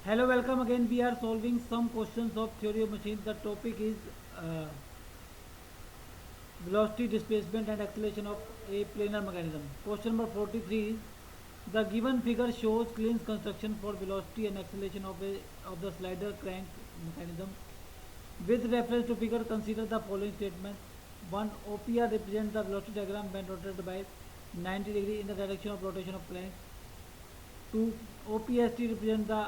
Hello, welcome again. We are solving some questions of theory of machines. The topic is velocity, displacement, and acceleration of a planar mechanism. Question number 43 is the given figure shows clean construction for velocity and acceleration of the slider crank mechanism. With reference to figure, consider the following statements. 1. OPR represents the velocity diagram when rotated by 90 degree in the direction of rotation of crank. 2. OPST represents the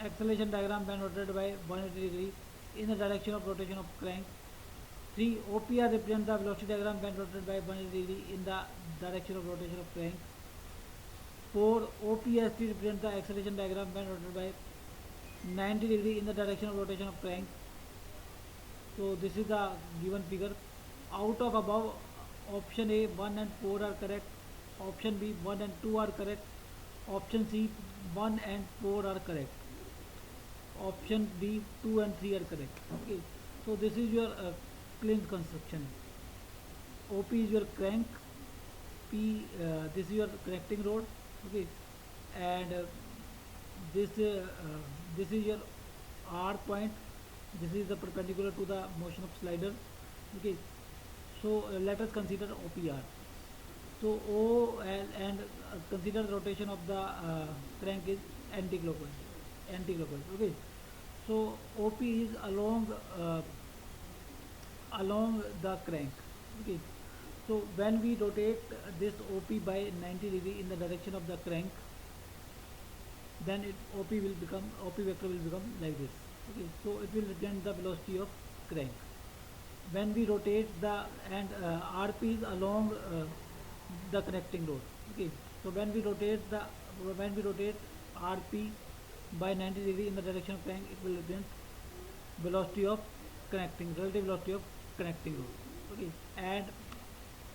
acceleration diagram when rotated by 180 degree in the direction of rotation of crank. 3. OPR represents the velocity diagram when rotated by 180 degree in the direction of rotation of crank. 4. OPST represents the acceleration diagram when rotated by 90 degree in the direction of rotation of crank. So this is the given figure. Out of above, option A 1 and 4 are correct. Option B 1 and 2 are correct. Option C 1 and 4 are correct. Option D 2 and 3 are correct. Okay. So this is your clean construction. OP is your crank. This is your connecting rod. Okay. And this is your R point. This is the perpendicular to the motion of slider. Okay. So let us consider OPR. So O and consider the rotation of the crank is anti-clockwise. Okay. So OP is along the crank. Okay. So when we rotate this OP by 90 degree in the direction of the crank, then OP vector will become like this. Okay. So it will represent the velocity of crank. When we rotate RP is along the connecting rod. Okay. So when we rotate RP by 90 degree in the direction of crank, it will represent relative velocity of connecting rod. Okay. And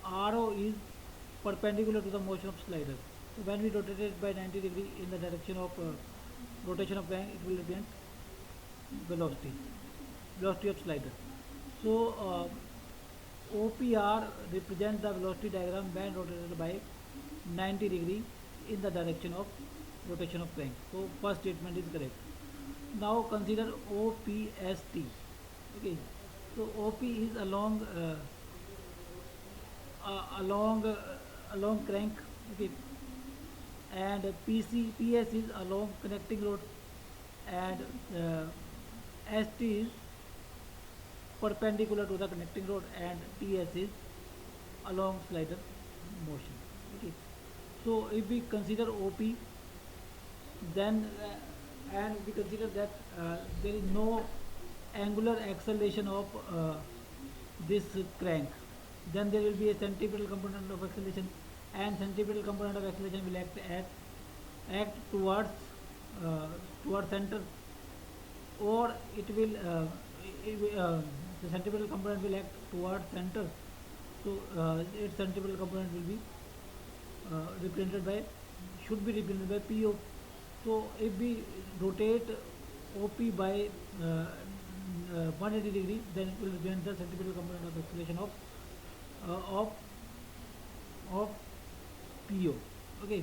RO is perpendicular to the motion of slider. So when we rotate it by 90 degree in the direction of rotation of crank, it will represent velocity of slider. So OPR represents the velocity diagram when rotated by 90 degree in the direction of rotation of crank. So first statement is correct. Now consider OPST. Okay. So OP is along crank. Okay. And PS is along connecting rod, and ST is perpendicular to the connecting rod, and TS is along slider motion. Okay. So if we consider OP, then and we consider that there is no angular acceleration of this crank, then there will be a centripetal component of acceleration, and centripetal component of acceleration will act towards center, or the centripetal component will act towards center. So its centripetal component will be should be represented by PO. So if we rotate OP by 180 degree, then it will represent the centripetal component of acceleration of PO. Okay.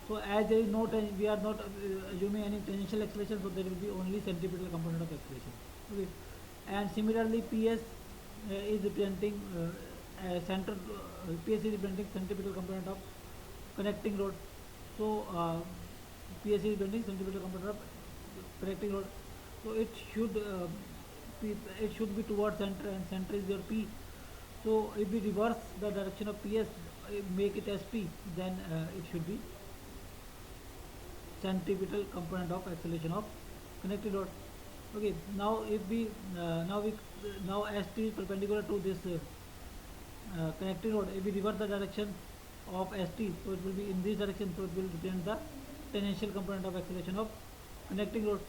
So as there is no we are not assuming any tangential acceleration, so there will be only centripetal component of acceleration. Okay. And similarly, PS is representing PS is representing centripetal component of connecting rod. So PS is representing centripetal component of connecting rod. So it should be towards center, and center is your P. So if we reverse the direction of PS, make it SP, then it should be centripetal component of acceleration of connected rod. Okay. Now if we now ST is perpendicular to this connecting rod. If we reverse the direction of ST, so it will be in this direction. So it will represent the tangential component of acceleration of connecting rod,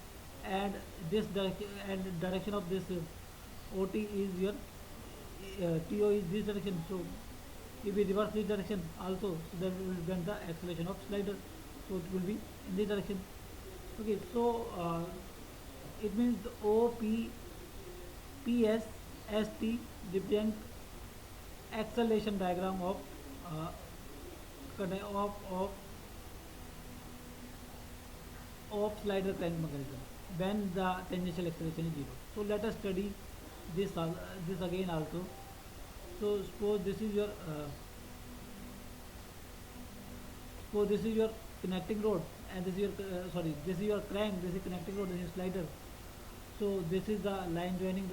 and this direction of this OT is your TO is this direction. So if we reverse this direction also, so then we will represent the acceleration of slider. So it will be in this direction. Okay. So it means OP PS ST represent acceleration diagram of of slider crank mechanism. when the tangential acceleration is 0. So let us study this again also. So suppose this is your connecting rod, and this is your this is your crank, this is connecting rod, this is slider. So this is the line joining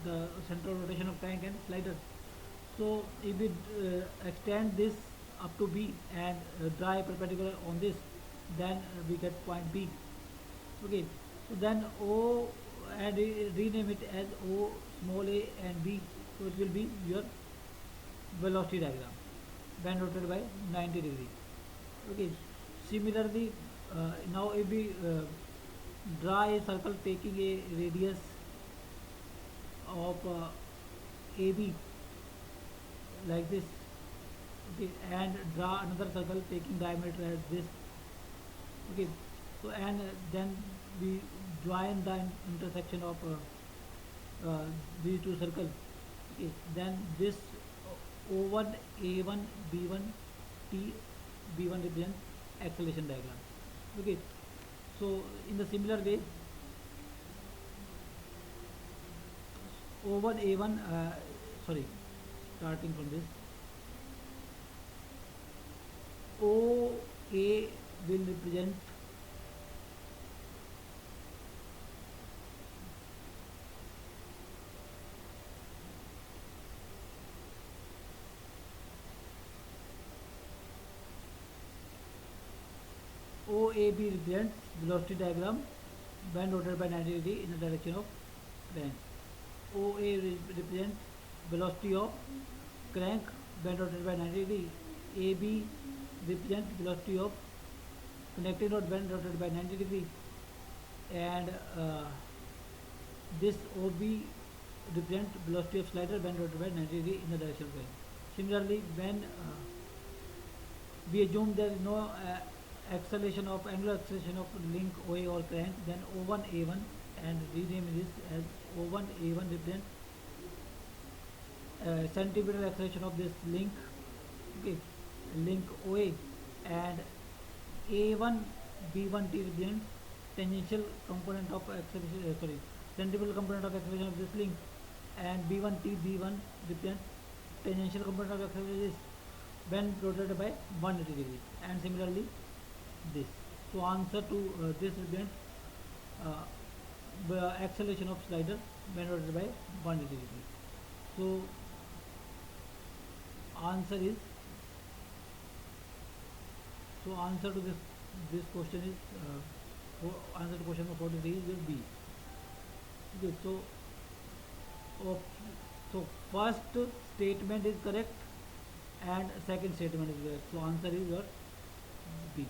the central rotation of crank and slider. So if we extend this up to B and draw a perpendicular on this, then we get point B. Okay, so then O, and rename it as O small a and B. So it will be your velocity diagram, bend rotated by 90 degree. Okay, similarly, now if we draw a circle taking a radius of AB like this, okay, and draw another circle taking diameter as this, okay. So and then we join the intersection of these two circles, okay. Then this O1 A1 B1 T B1 represents acceleration diagram, okay. So in the similar way, O1 A1 sorry, starting from this, OA will represent OAB represents velocity diagram, bend rotated by 90 degree in the direction of crank. OA represents velocity of crank, bend rotated by 90 degree. AB represents velocity of connecting rod, bend rotated by 90 degree. And this OB represents velocity of slider, bend rotated by 90 degree in the direction of crank. Similarly, when we assume there is no acceleration of angular acceleration of link OA or crank, then O1 A1, and rename this as O1 A1 represents centimeter acceleration of this link, okay, link OA, and A1 B1 T represents tangential component of acceleration, centimeter component of acceleration of this link, and B1 T B1 represents tangential component of acceleration is when rotated by 180 degree, and similarly this. So answer to this represents the acceleration of slider when rotated by 180 degree. So answer is, so answer to this question is answer to question number 43 is B. Okay, so so first statement is correct and second statement is correct. So answer is your B.